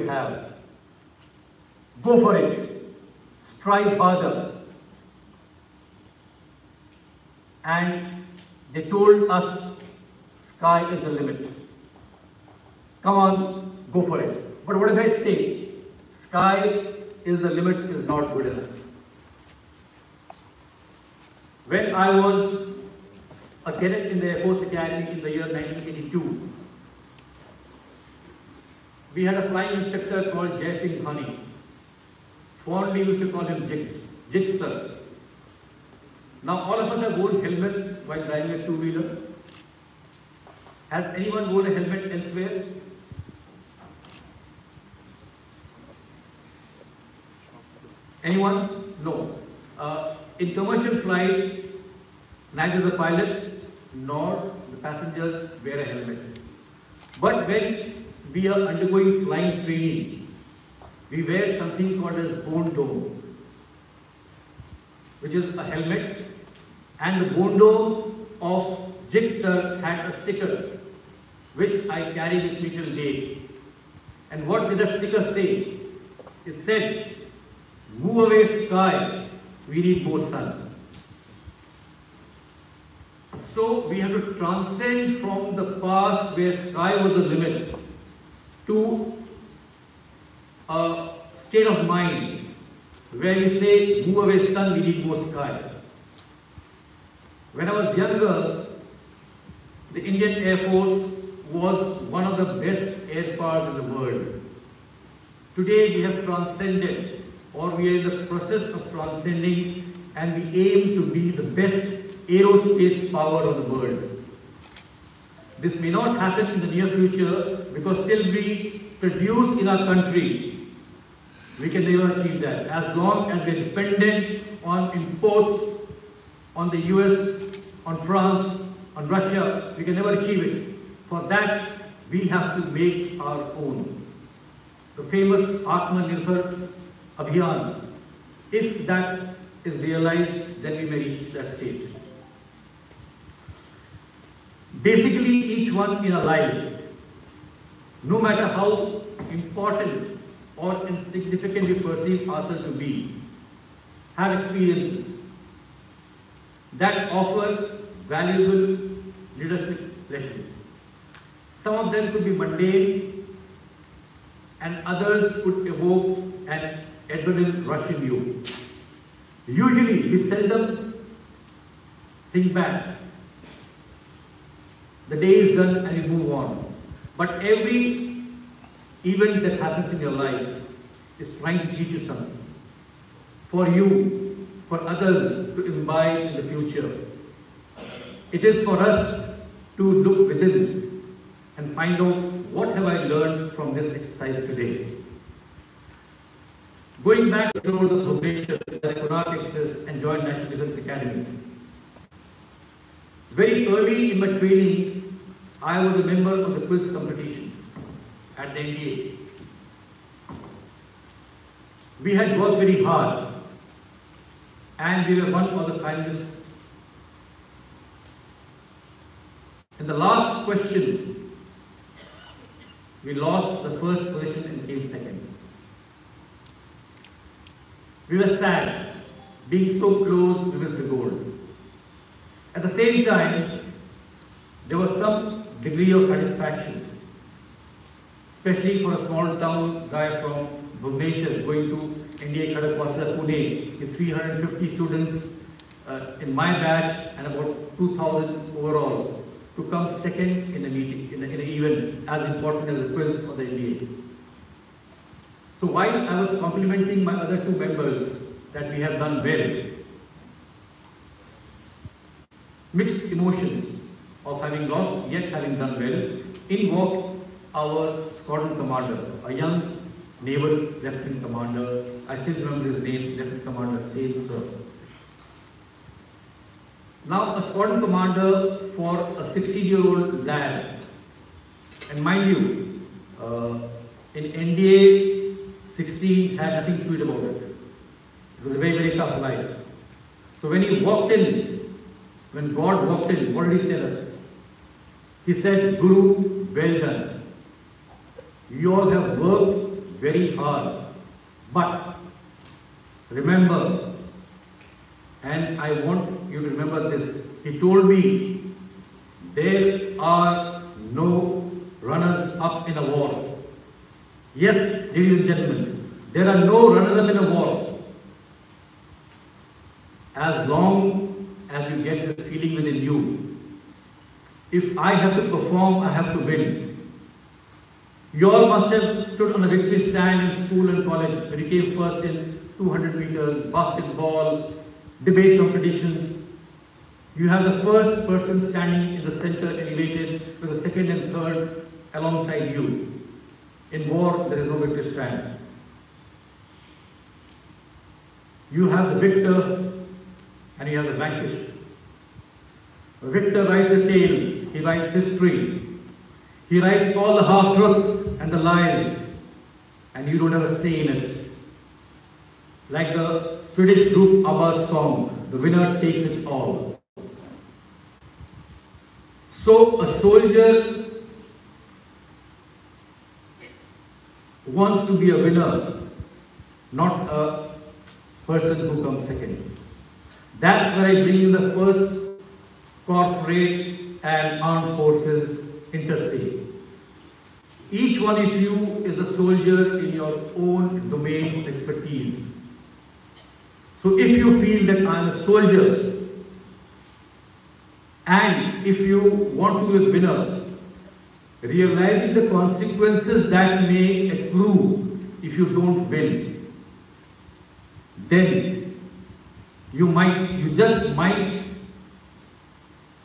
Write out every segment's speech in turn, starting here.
you have. Go for it. Strive harder. And they told us, sky is the limit. Come on, go for it. But what if I say, sky is the limit is not good enough? When I was a cadet in the Air Force Academy in the year 1982, we had a flying instructor called Jai Singh Dhani. Fondly we used to call him Jigs sir. Now all of us have worn helmets while driving a two-wheeler. Has anyone worn a helmet elsewhere? Anyone? No. In commercial flights, neither the pilot nor the passengers wear a helmet. But when we are undergoing flying training, we wear something called as bone dome, which is a helmet, and the bone dome of Jig sir had a sticker which I carry with me till date. And what did the sticker say? It said, "Move away sky, we need more sun." So we have to transcend from the past where sky was the limit to a state of mind where we say, "Move away sun, we need more sky." When I was younger, the Indian Air Force was one of the best air powers in the world. Today we have transcended, or we are in the process of transcending, and we aim to be the best aerospace power of the world. This may not happen in the near future because till we produce in our country, we can never achieve that. As long as we are dependent on imports, on the US, on France, on Russia, we can never achieve it. For that, we have to make our own. The famous Atmanirbhar Abhiyan, if that is realized, then we may reach that state. Basically, each one in our lives, no matter how important or insignificant we perceive ourselves to be, have experiences that offer valuable leadership lessons. Some of them could be mundane, and others could evoke an adrenaline rush in you. Usually, we seldom think back. The day is done and we move on. But every event that happens in your life is trying to teach you something. For you, for others to imbibe in the future. It is for us to look within and find out what have I learned from this exercise today. Going back to the shores of Bhubaneswar, the Konark Express and joined National Defence Academy. Very early in my training, I was a member of the quiz competition at the NDA. We had worked very hard and we were one of the finalists. In the last question, we lost the first position and came second. We were sad, being so close to missed the goal. At the same time, there was some degree of satisfaction, especially for a small town guy from Bhubaneswar going to India, Kadakwasa, Pune, with 350 students in my batch and about 2,000 overall, to come second in a meeting, in an event as important as the quiz or the NDA. So while I was complimenting my other two members that we have done well, mixed emotions of having lost yet having done well, in walked our squadron commander, a young naval lieutenant commander. I still remember his name, Lieutenant Commander Sale, sir. Now a squadron commander for a 16-year-old lad, and mind you, in NDA, 16 had nothing sweet about it. It was a very, very tough life. So when he walked in, when God walked in, what did he tell us? He said, "Guru, well done. You all have worked very hard. But remember, and I want you to remember this, he told me, there are no runners up in a war. Yes, ladies and gentlemen, there are no runners up in a war. As long as you get this feeling within you, if I have to perform, I have to win. You all must have stood on a victory stand in school and college when you came first in 200 meters, basketball, debate competitions. You have the first person standing in the center elevated with the second and third alongside you. In war, there is no victory stand. You have the victor and you have the vanquished. The victor writes the tales, he writes history. He writes all the half-truths and the lies, and you don't have a say in it. Like the Swedish group ABBA's song, the winner takes it all. So a soldier wants to be a winner, not a person who comes second. That's why I bring in the first corporate and armed forces interstate. Each one of you is a soldier in your own domain of expertise. So if you feel that I am a soldier, and if you want to be a winner, realizing the consequences that may accrue if you don't win, then you just might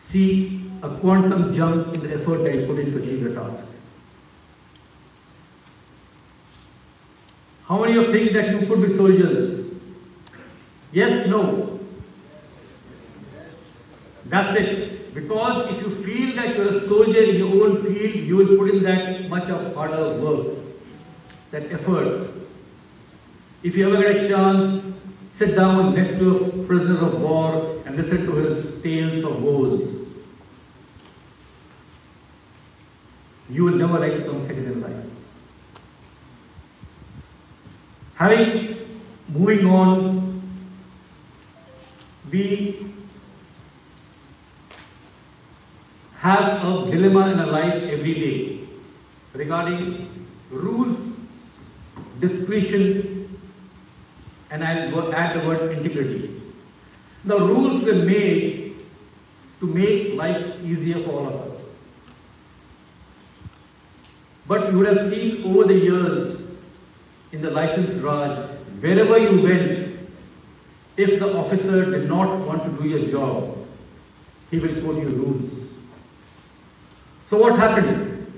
see a quantum jump in the effort that you put in to achieve the task. How many of you think that you could be soldiers? Yes, no? That's it. Because if you feel that you're a soldier in your own field, you will put in that much of harder work, that effort. If you ever get a chance, sit down next to a prisoner of war and listen to his tales of woes. You will never like to come second in life. Moving on, we have a dilemma in our life every day regarding rules, discretion, and I'll add the word integrity. The rules were made to make life easier for all of us. But you would have seen over the years in the licensed Raj, wherever you went, if the officer did not want to do your job, he will quote you rules. So what happened?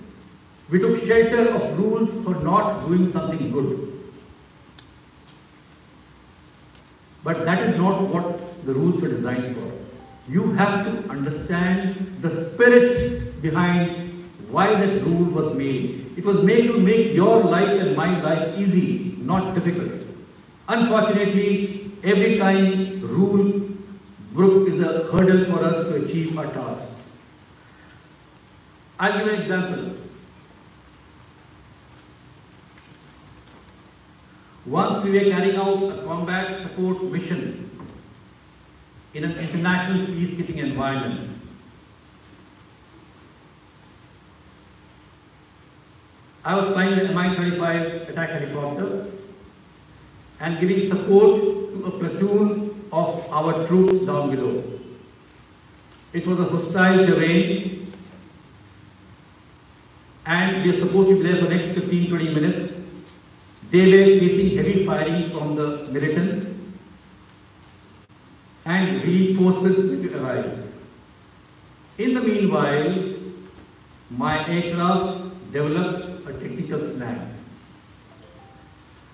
We took shelter of rules for not doing something good. But that is not what the rules were designed for. You have to understand the spirit behind why that rule was made. It was made to make your life and my life easy, not difficult. Unfortunately, every time rule book is a hurdle for us to achieve our task. I'll give an example. Once we were carrying out a combat support mission in an international peacekeeping environment. I was flying the Mi-35 attack helicopter and giving support to a platoon of our troops down below. It was a hostile terrain and we were supposed to be there for the next 15-20 minutes. They were facing heavy firing from the militants and reinforcements which arrived. In the meanwhile, my aircraft developed a technical snag.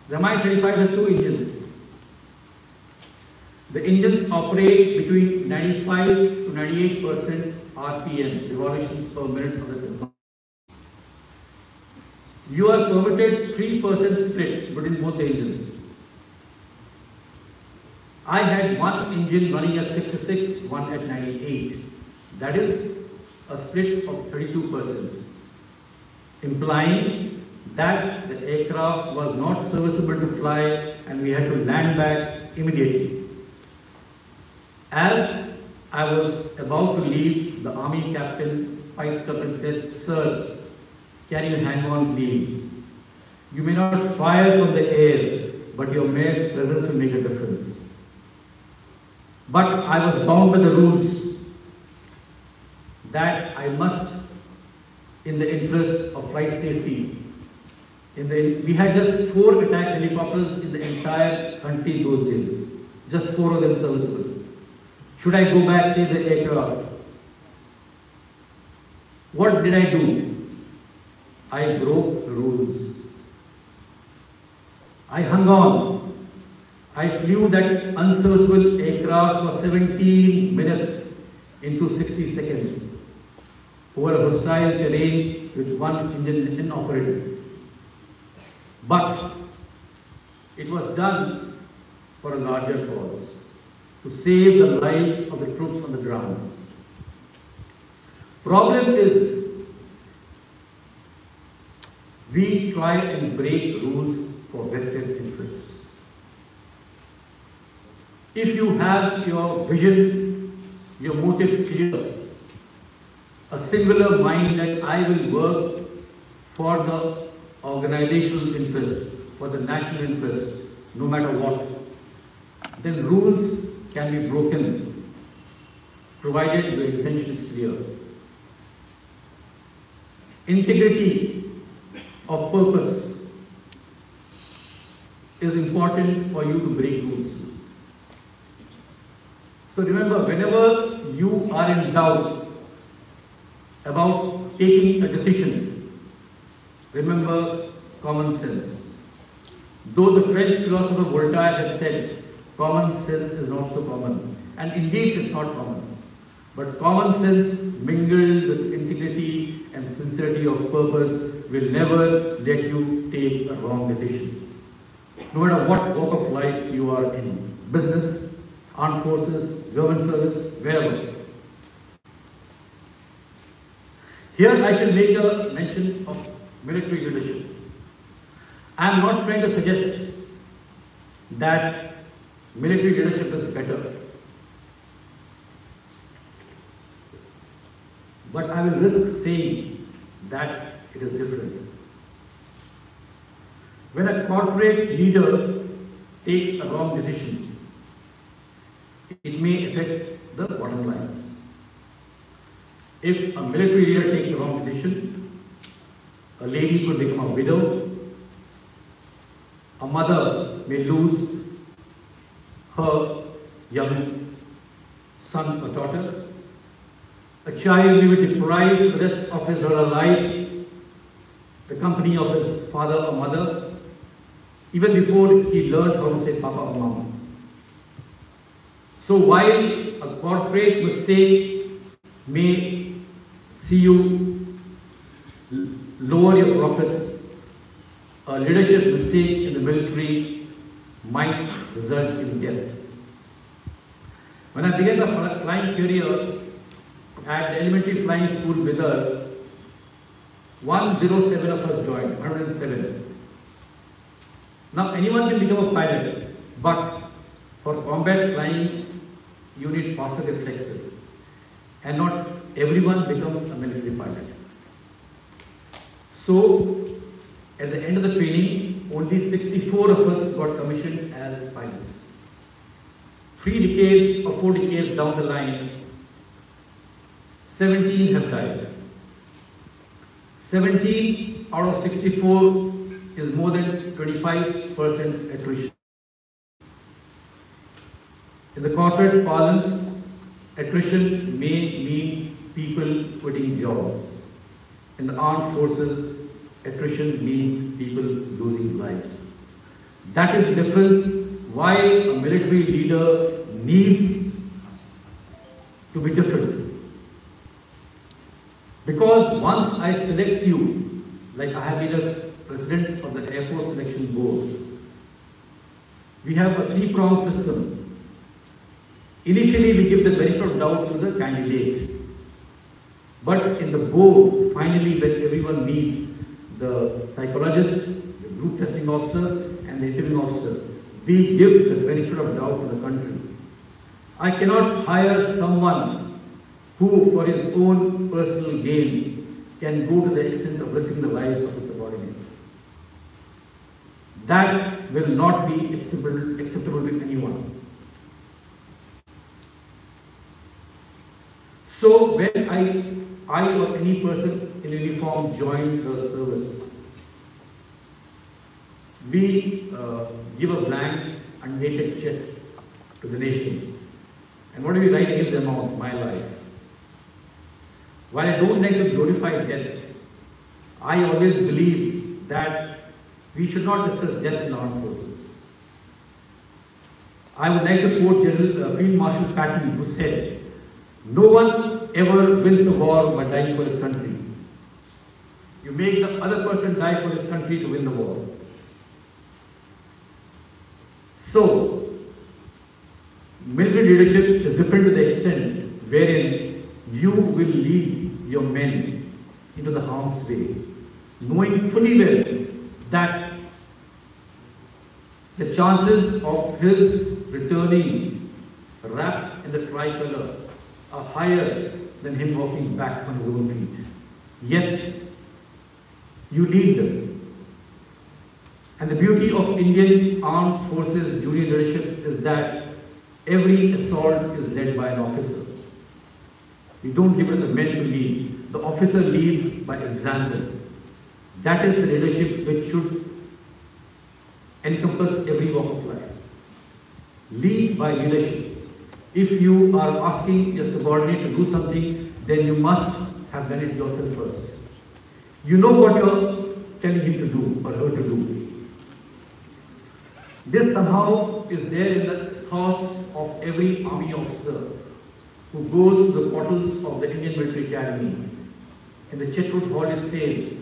The Mi-35 has two engines. The engines operate between 95 to 98% RPM, revolutions per minute of the turbine. You are permitted 3% split between both the engines. I had one engine running at 66, one at 98. That is a split of 32%, implying that the aircraft was not serviceable to fly and we had to land back immediately. As I was about to leave, the army captain piped up and said, "Sir, can you hang on please? You may not fire from the air, but your mere presence will make a difference." But I was bound by the rules that I must, in the interest of flight safety, we had just 4 attack helicopters in the entire country those days. Just 4 of them serviceable. Should I go back, save the aircraft? What did I do? I broke the rules. I hung on. I flew that unserviceable aircraft for 17 minutes into 60 seconds over a hostile terrain with one engine inoperative. But it was done for a larger cause, to save the lives of the troops on the ground. Problem is, we try and break rules for vested interests. If you have your vision, your motive clear, a singular mind that I will work for the organizational interest, for the national interest, no matter what, then rules can be broken, provided your intention is clear. Integrity of purpose is important for you to break rules. So remember, whenever you are in doubt about taking a decision, remember common sense. Though the French philosopher Voltaire had said, common sense is not so common. And indeed it's not common. But common sense mingled with integrity and sincerity of purpose will never let you take a wrong decision. No matter what walk of life you are in, business, armed forces, government service, wherever. Here I shall make a mention of military leadership. I am not trying to suggest that military leadership is better. But I will risk saying that it is different. When a corporate leader takes a wrong decision, it may affect the bottom lines. If a military leader takes a wrong decision, a lady could become a widow, a mother may lose her young son or daughter, a child may be deprived the rest of his or her life, the company of his father or mother, even before he learned how to say Papa or Mama. So while a corporate mistake may see you lower your profits, a leadership mistake in the military might result in death. When I began the flying career at the elementary flying school with her, 107 of us joined, 107. Now anyone can become a pilot, but for combat flying, you need faster reflexes. And not everyone becomes a military pilot. So, at the end of the training, only 64 of us got commissioned as pilots. 3 decades or 4 decades down the line, 17 have died. 17 out of 64 is more than 25% attrition. In the corporate parlance, attrition may mean people quitting jobs. In the armed forces, attrition means people losing lives. That is the difference why a military leader needs to be different. Because once I select you, like I have been a president of the Air Force Selection Board, we have a 3-pronged system. Initially, we give the benefit of doubt to the candidate. But in the board, finally, when everyone meets, the psychologist, the group testing officer, and the interviewing officer, we give the benefit of doubt to the country. I cannot hire someone who, for his own personal gains, can go to the extent of risking the lives of his subordinates. That will not be acceptable to anyone. So when I or any person in uniform join the service, we give a blank and dated check to the nation. And what do we write against the amount? My life. While I don't like to glorify death, I always believe that we should not discuss death in armed forces. I would like to quote Field Marshal Patton, who said, "No one ever wins a war by dying for his country. You make the other person die for his country to win the war." So, military leadership is different to the extent wherein you will lead your men into the harm's way, knowing fully well that the chances of his returning wrapped in the tricolor are higher than him walking back on his own feet. Yet, you lead them. And the beauty of Indian Armed Forces junior leadership is that every assault is led by an officer. We don't give it to the men to lead. The officer leads by example. That is the leadership which should encompass every walk of life. Lead by leadership. If you are asking your subordinate to do something, then you must have done it yourself first. You know what you are telling him to do or her to do. This somehow is there in the thoughts of every army officer who goes to the portals of the Indian Military Academy. In the Chetwood Hall it says,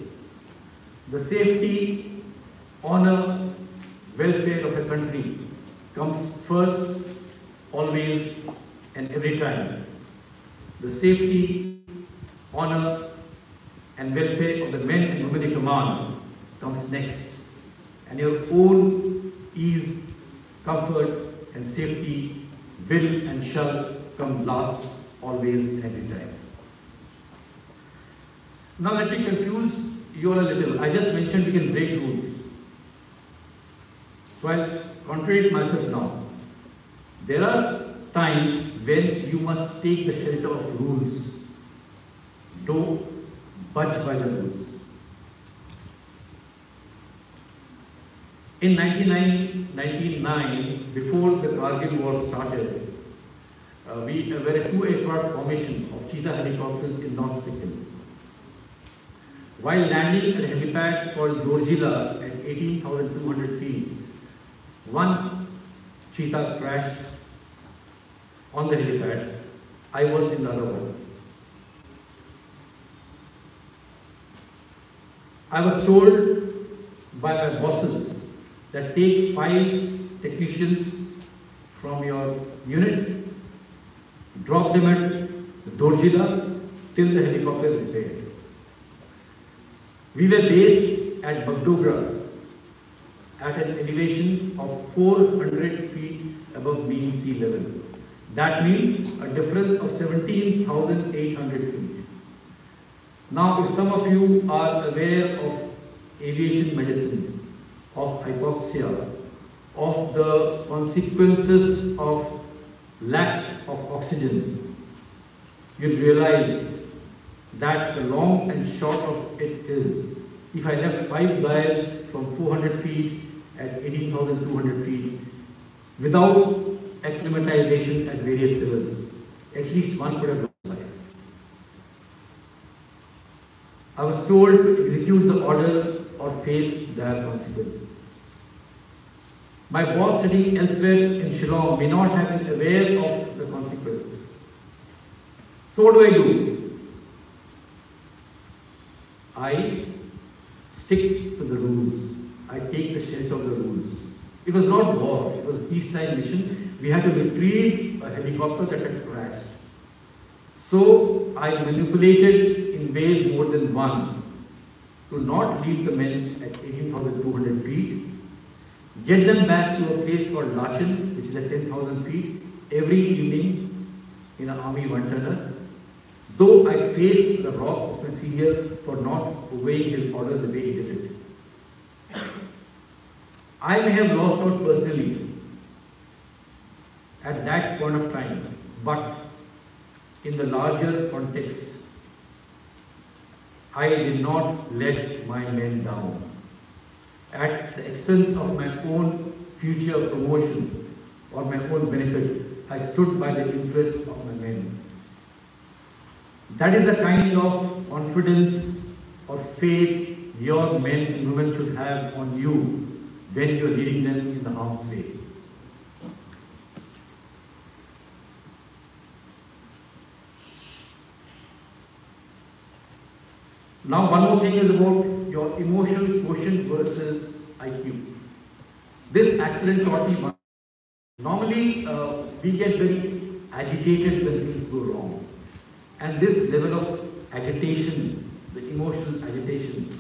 the safety, honor, welfare of the country comes first, always and every time. The safety, honor and welfare of the men and women in command comes next. And your own ease, comfort and safety will and shall come last, always and every time. Now let me confuse you all a little. I just mentioned we can break rules. So I'll contradict myself now. There are times when you must take the shelter of rules. Don't budge by the rules. In 1999, before the Kargil war started, we were a two-aircraft formation of Cheetah helicopters in North Sikkim. While landing at a helipad called Dorjila at 18,200 feet, one Cheetah crashed on the helipad. I was in the other one. I was told by my bosses that take 5 technicians from your unit, drop them at Dorjila till the helicopter is repaired. We were based at Bagdogra at an elevation of 400 feet above mean sea level. That means a difference of 17,800 feet. Now, if some of you are aware of aviation medicine, of hypoxia, of the consequences of lack of oxygen, you'll realize that the long and short of it is, if I left 5 guys from 400 feet at 18,200 feet without acclimatization at various levels, at least one could have lost life. I was told to execute the order or face dire consequences. My boss sitting elsewhere in Shillong may not have been aware of the consequences. So what do? I stick to the rules. I take the shelter of the rules. It was not war, it was a peacetime mission. We had to retrieve a helicopter that had crashed. So I manipulated in ways more than one to not leave the men at 18,200 feet, get them back to a place called Lachin, which is at 10,000 feet, every evening in an army one-turner. Though I faced the wrath of my senior for not obeying his orders the way he did it. I may have lost out personally at that point of time, but in the larger context, I did not let my men down. At the expense of my own future promotion or my own benefit, I stood by the interests of my men. That is the kind of confidence or faith your men and women should have on you when you are leading them in the harm's way. Now, one more thing is about your emotional quotient versus IQ. This accident taught me one. Normally, we get very agitated when things go wrong. And this level of agitation, the emotional agitation,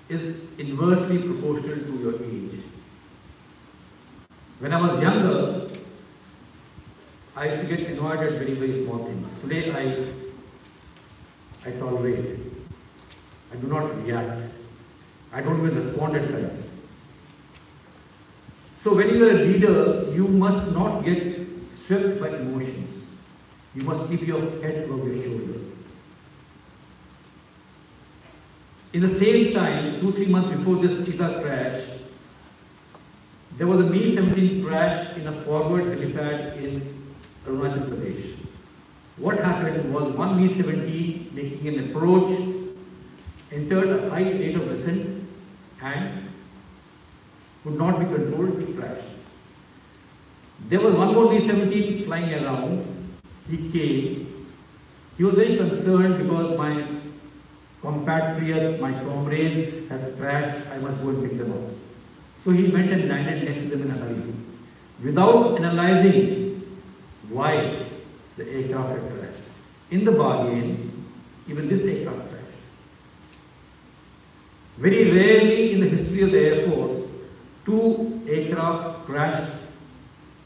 is inversely proportional to your age. When I was younger, I used to get annoyed at very, very small things. Today, I tolerate. I do not react. I don't even respond at times. So when you are a leader, you must not get swept by emotions. You must keep your head above your shoulder. In the same time, 2-3 months before this cheetah crash, there was a Mi-17 crash in a forward helipad in Arunachal Pradesh. What happened was one Mi-17 making an approach entered a high rate of descent and could not be controlled, he crashed. There was one more Mi-17 flying around. He came. He was very concerned because my compatriots, my comrades had crashed. I must go and pick them up. So he went and landed next to them in a hurry, without analyzing why the aircraft had crashed. In the bargain, even this aircraft crashed. Very rarely in the history of the Air Force, 2 aircraft crashed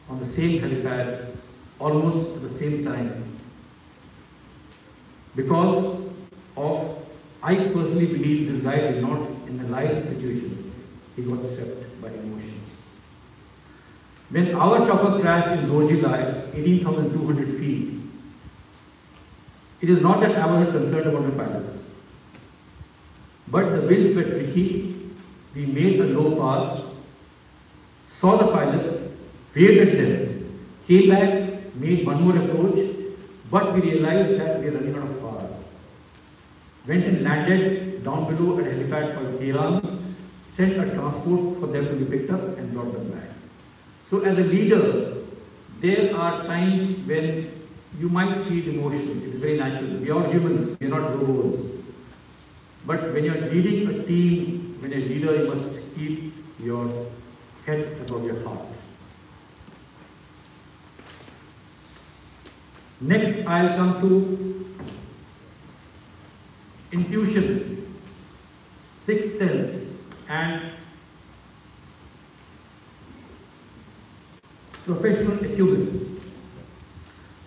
on the same helipad almost at the same time. Because of, I personally believe this guy did not analyze the situation. He got swept by emotions. When our chopper crashed in Dorjila at 18,200 feet, it is not that I was concerned about the pilots. But the winds were tricky. We made a low pass, saw the pilots, waved at them, came back, made one more approach, but we realized that we were running out of power. Went and landed down below at a helipad called Keran, sent a transport for them to be picked up and brought them back. So as a leader, there are times when you might feel emotion. It's very natural. We are humans, we are not robots. But when you are leading a team, when you're a leader, you must keep your head above your heart. Next, I'll come to intuition, sixth sense, and professional acumen.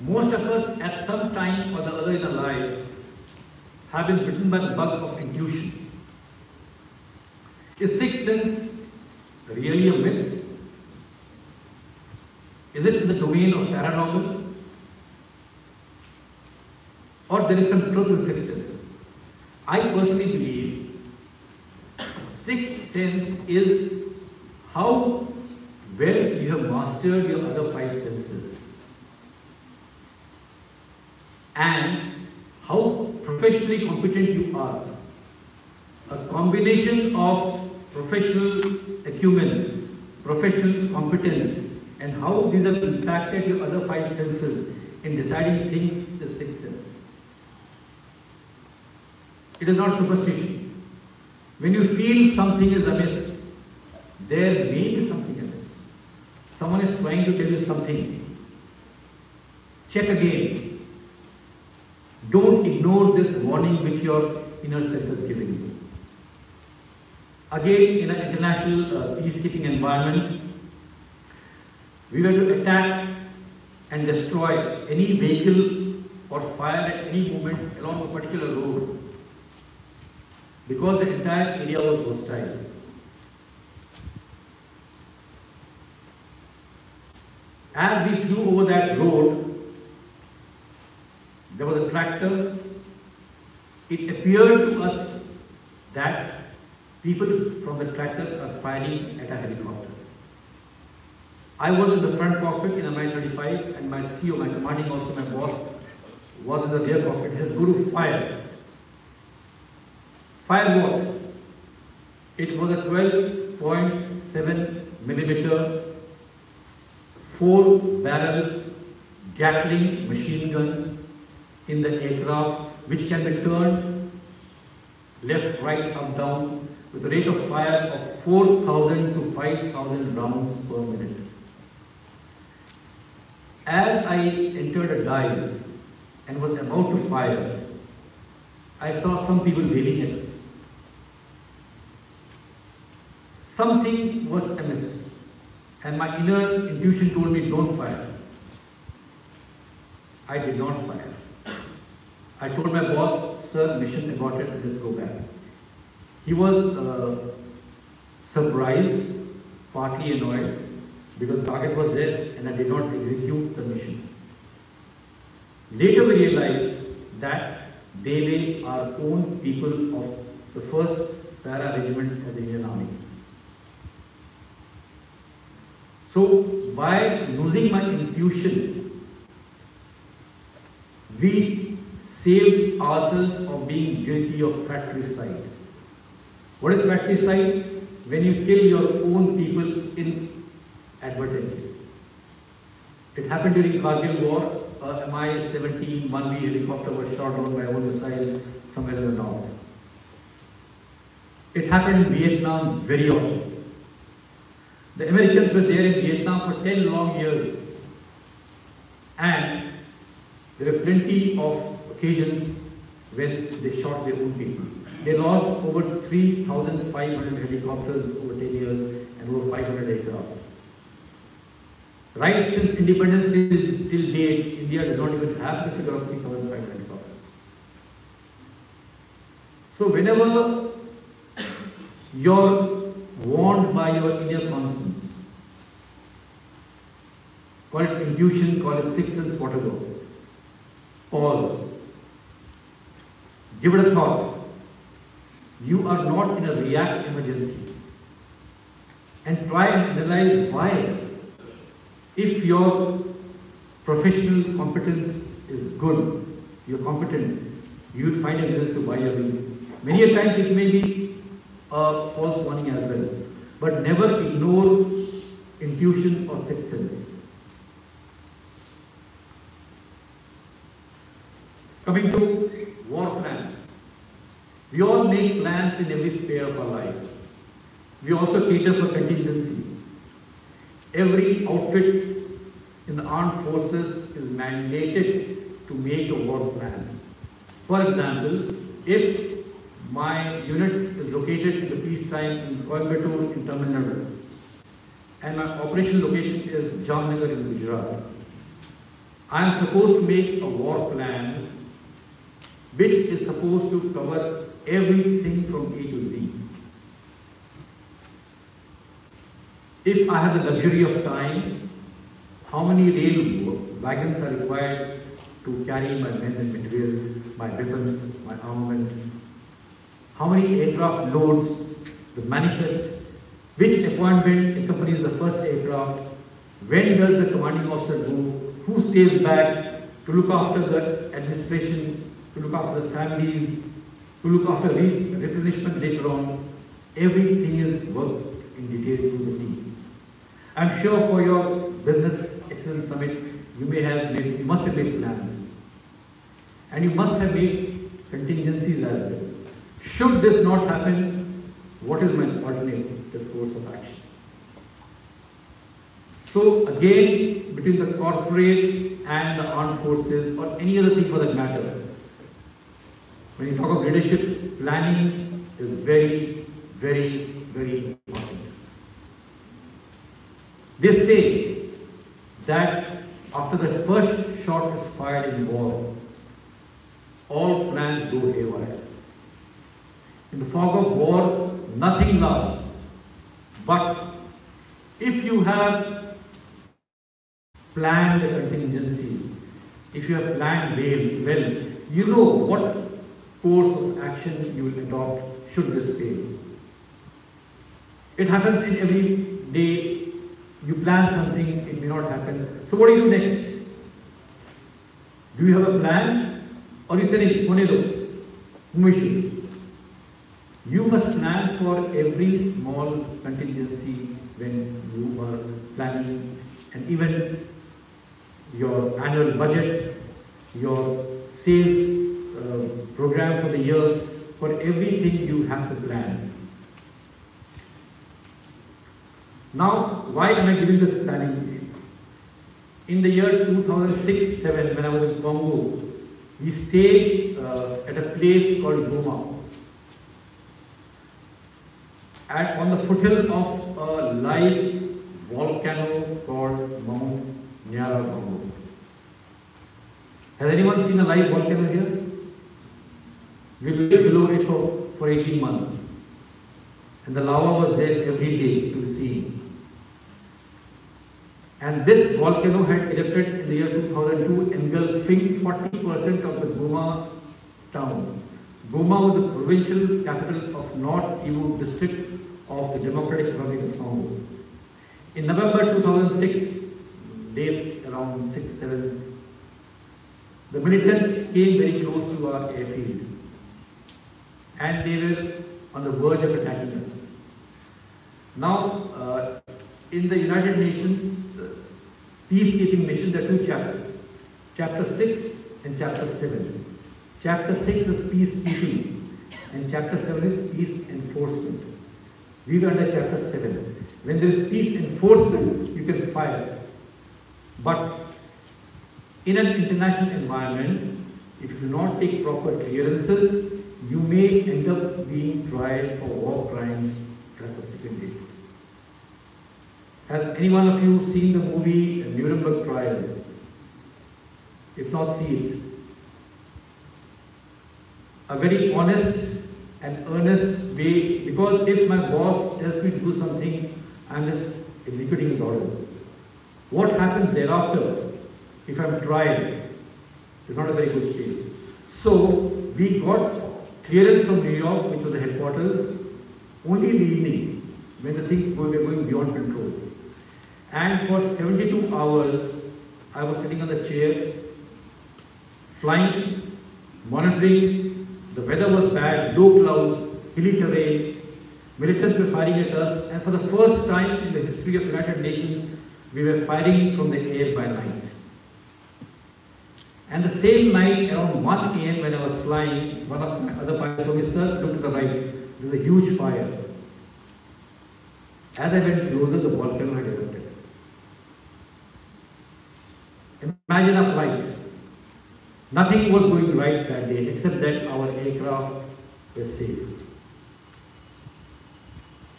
Most of us, at some time or the other in our life, have been bitten by the bug of intuition. Is sixth sense really a myth? Is it in the domain of paranormal? Or there is some truth in sixth sense? I personally believe sixth sense is how well you have mastered your other 5 senses and how professionally competent you are. A combination of professional acumen, professional competence, and how these have impacted your other 5 senses in deciding things, the sixth sense. It is not superstition. When you feel something is amiss, there may be something amiss. Someone is trying to tell you something. Check again. Don't ignore this warning which your inner self is giving you. Again, in an international peacekeeping environment, we were to attack and destroy any vehicle or fire at any moment along a particular road because the entire area was hostile. As we flew over that road, there was a tractor. It appeared to us that people from the tractor are firing at a helicopter. I was in the front cockpit in a Mi-35 and my CEO, my commanding officer, my boss, was in the rear cockpit. He said, "Guru, fire." Fire what? It was a 12.7 millimeter 4-barrel Gatling machine gun in the aircraft, which can be turned left, right, up, down with a rate of fire of 4,000 to 5,000 rounds per minute. As I entered a dive and was about to fire, I saw some people waving at us. Something was amiss, and my inner intuition told me, "Don't fire." I did not fire. I told my boss, "Sir, mission aborted, let's go back." He was surprised, partly annoyed, because the target was there and I did not execute the mission. Later we realized that they were our own people of the 1st Para Regiment of the Indian Army. So by losing my intuition, we saved ourselves from being guilty of fratricide. What is fratricide? When you kill your own people inadvertently. It happened during Kargil War. A Mi-17 1B helicopter was shot down by one missile somewhere in the north. It happened in Vietnam very often. The Americans were there in Vietnam for 10 long years, and there were plenty of occasions when they shot their own people. They lost over 3,500 helicopters over 10 years and over 500 aircraft. Right since independence till date, India does not even have the figure of 3,500 helicopters. So whenever you're warned by your inner conscience, call it intuition, call it sixth sense, whatever, pause, give it a thought. You are not in a react emergency, and try and analyze why. If your professional competence is good, you're competent, you will find a reason to buy a wheel. Many a times it may be a false warning as well, but never ignore intuition or sixth sense. Coming to war plans. We all make plans in every sphere of our life. We also cater for contingencies. Every outfit in the armed forces is mandated to make a war plan. For example, if my unit is located in the peacetime in Coimbatore in Tamil Nadu, and my operational location is Jamnagar in Gujarat, I am supposed to make a war plan which is supposed to cover everything from A to Z. If I have the luxury of time, how many rail wagons are required to carry my men and materials, my weapons, my armament? How many aircraft loads, the manifest, which appointment accompanies the first aircraft, when does the commanding officer go, who stays back to look after the administration, to look after the families, to look after replenishment later on. Everything is worked in detail to the team. I'm sure for your business excellence summit, you must have made plans, and you must have made contingencies as well. Should this not happen, what is my alternative course of action? So again, between the corporate and the armed forces, or any other thing for that matter, when you talk of leadership, planning is very, very very important. They say that after the first shot is fired in war, all plans go haywire. In the fog of war, nothing lasts. But if you have planned contingencies, if you have planned well, you know what course of action you will adopt should this fail. It happens in every day. You plan something, it may not happen. So what do you do next? Do you have a plan? Or you say, you must plan for every small contingency when you are planning, and even your annual budget, your sales program for the year, for everything you have to plan. Now, why am I giving this planning? In the year 2006-07, when I was in Congo, we stayed at a place called Goma, on the foothill of a live volcano called Mount Nyiragongo. Has anyone seen a live volcano here? We lived below it for 18 months, and the lava was there every day to see. And this volcano had erupted in the year 2002, engulfing 40% of the Goma town. Goma was the provincial capital of North Kivu district of the Democratic Republic of Congo. In November 2006, dates around 6-7, the militants came very close to our airfield, and they were on the verge of attacking us. Now, in the United Nations peacekeeping mission, there are two chapters, Chapter 6 and Chapter 7. Chapter 6 is peacekeeping, and Chapter 7 is peace enforcement. We were under Chapter 7. When there is peace enforcement, you can fire. But in an international environment, if you do not take proper clearances, you may end up being tried for war crimes at a subsequent date. Has any one of you seen the movie Nuremberg Trials? If not, see it. A very honest and earnest way, because if my boss tells me to do something, I'm just executing his orders. What happens thereafter, if I'm tried, is not a very good state. So, we got clearance from New York, which was the headquarters, only in the evening, when the things were going beyond control. And for 72 hours, I was sitting on the chair, flying, monitoring. The weather was bad, low clouds, hilly terrain. Militants were firing at us, and for the first time in the history of the United Nations, we were firing from the air by night. And the same night, around 1 AM when I was flying, one of my other pilots told me, "Sir, look to the right, there's a huge fire." As I went closer, the volcano had erupted. Imagine a flight. Nothing was going right that day, except that our aircraft was safe.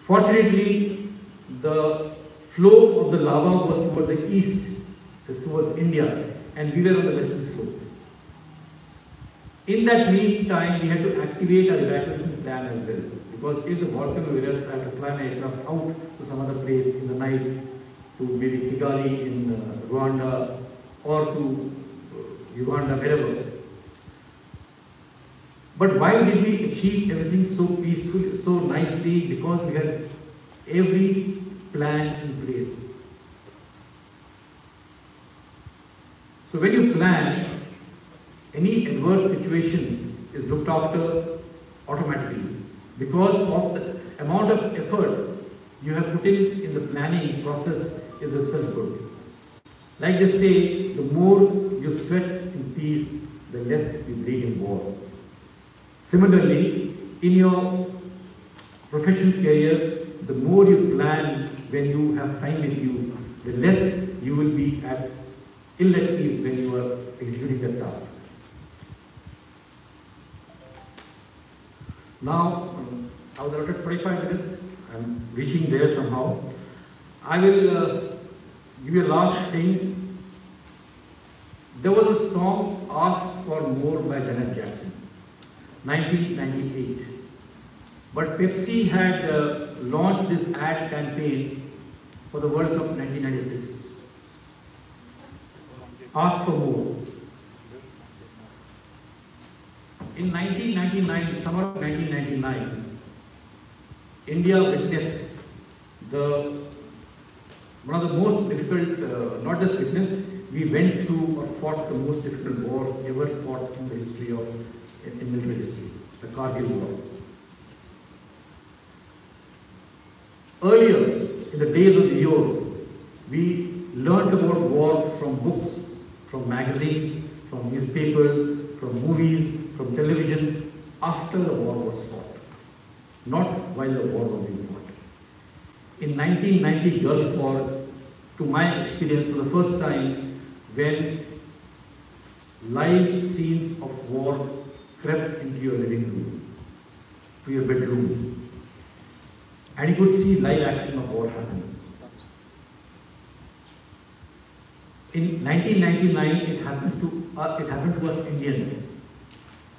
Fortunately, the flow of the lava was toward the east, towards India, and we were on the western slope. In that meantime, we had to activate our evacuation plan as well, because if the volcano erupts, I have to fly my aircraft out to some other place in the night, to maybe Kigali in Rwanda, or to Uganda, wherever. But why did we achieve everything so peacefully, so nicely? Because we had every plan in place. So when you plan, any adverse situation is looked after automatically, because of the amount of effort you have put in the planning process is itself good. Like they say, the more you sweat in peace, the less you bleed in war. Similarly, in your professional career, the more you plan when you have time with you, the less you will be ill at ease when you are executing the task. Now, I was allotted 45 minutes. I'm reaching there somehow. I will give you a last thing. There was a song Ask for More by Janet Jackson, 1998. But Pepsi had launched this ad campaign for the World Cup 1996. Ask for more. In 1999, summer of 1999, India witnessed one of the most difficult, not just witnessed, we went through or fought the most difficult war ever fought in the history of, in military history, the Kargil War. Earlier, in the days of the war, we learned about war from books, from magazines, from newspapers, from movies, from television, after the war was fought, not while the war was being fought. In 1990 Gulf War, to my experience, for the first time when live scenes of war crept into your living room, to your bedroom, and you could see live action of war happening. In 1999, it happened to us Indians.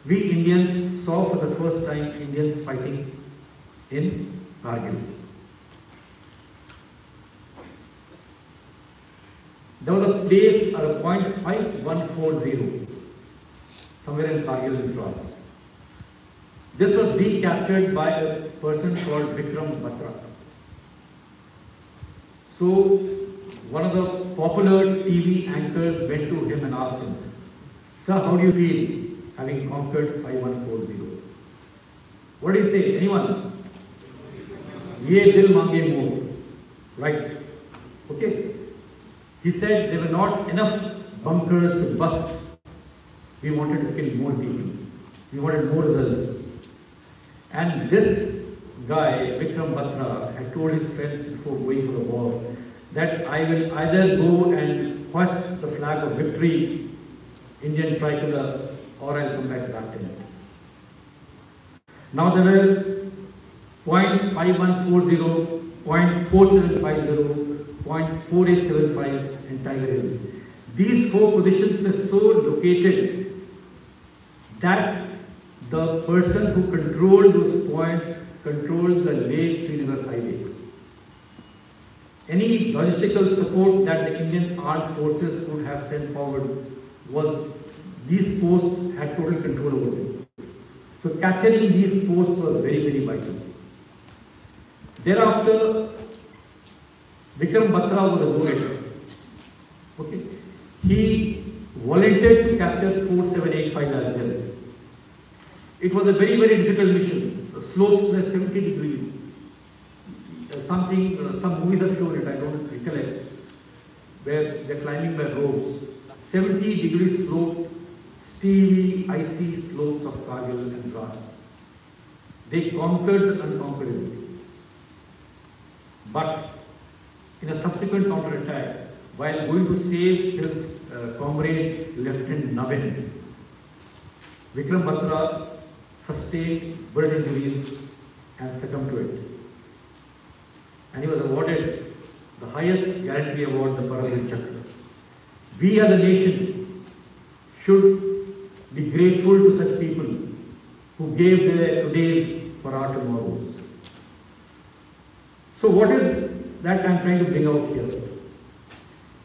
We Indians saw for the first time Indians fighting in Kargil. There was a place, a point 5140, somewhere in Kargil in France. This was recaptured by a person called Vikram Batra. So, one of the popular TV anchors went to him and asked him, "Sir, how do you feel having conquered 5140? What did he say? Anyone? Ye dil mange more. Right. Okay. He said there were not enough bunkers to bust. We wanted to kill more people. We wanted more results. And this guy, Vikram Batra, had told his friends before going for the war that I will either go and hoist the flag of victory, Indian tricolor, or I'll come back lieutenant. Now there were .5140, .4750, .4875 and Tiger Hill. These four positions were so located that the person who controlled those points controlled the Leh-Srinagar highway. Any logistical support that the Indian armed forces would have sent forward was, these posts had total control over them. So capturing these posts was very, very vital. Thereafter, Vikram Batra was awarded. Okay. He volunteered to capture 4785 as well. It was a very, very difficult mission. The slopes were 70 degrees. Some movies have shown it, I don't recollect, where they're climbing by ropes. 70 degree slope, steely, icy slopes of Kargil and Drass. They conquered the unconquerable. But in a subsequent counterattack, while going to save his comrade Lieutenant Navin, Vikram Batra sustained bullet injuries and succumbed to it. And he was awarded the highest gallantry award, the Paramvir Chakra. We as a nation should be grateful to such people who gave their todays for our tomorrows. So what is that I'm trying to bring out here?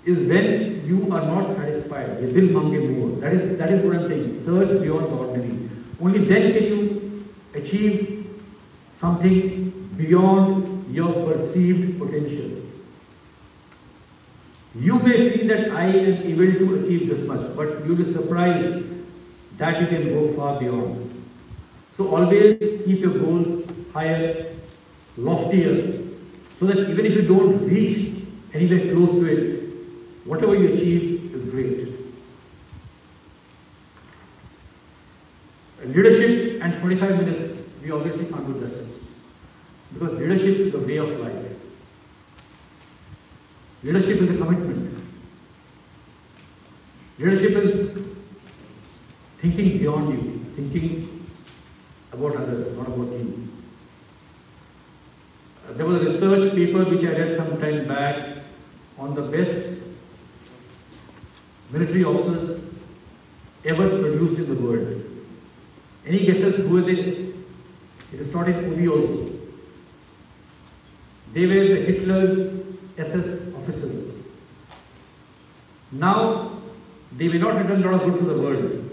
Is when you are not satisfied, ye dil mange more. That is what I'm saying. Search beyond the ordinary. Only then can you achieve something beyond your perceived potential. You may feel that I am able to achieve this much, but you'll be surprised that you can go far beyond. So always keep your goals higher, loftier, so that even if you don't reach anywhere close to it, whatever you achieve is great. Leadership and 25 minutes, we obviously can't do justice. Because leadership is a way of life. Leadership is a commitment. Leadership is thinking beyond you, thinking about others, not about you. There paper which I read some time back on the best military officers ever produced in the world. Any guesses who were they? It is not in Uri also. They were the Hitler's SS officers. Now, they may not have done a lot of good for the world,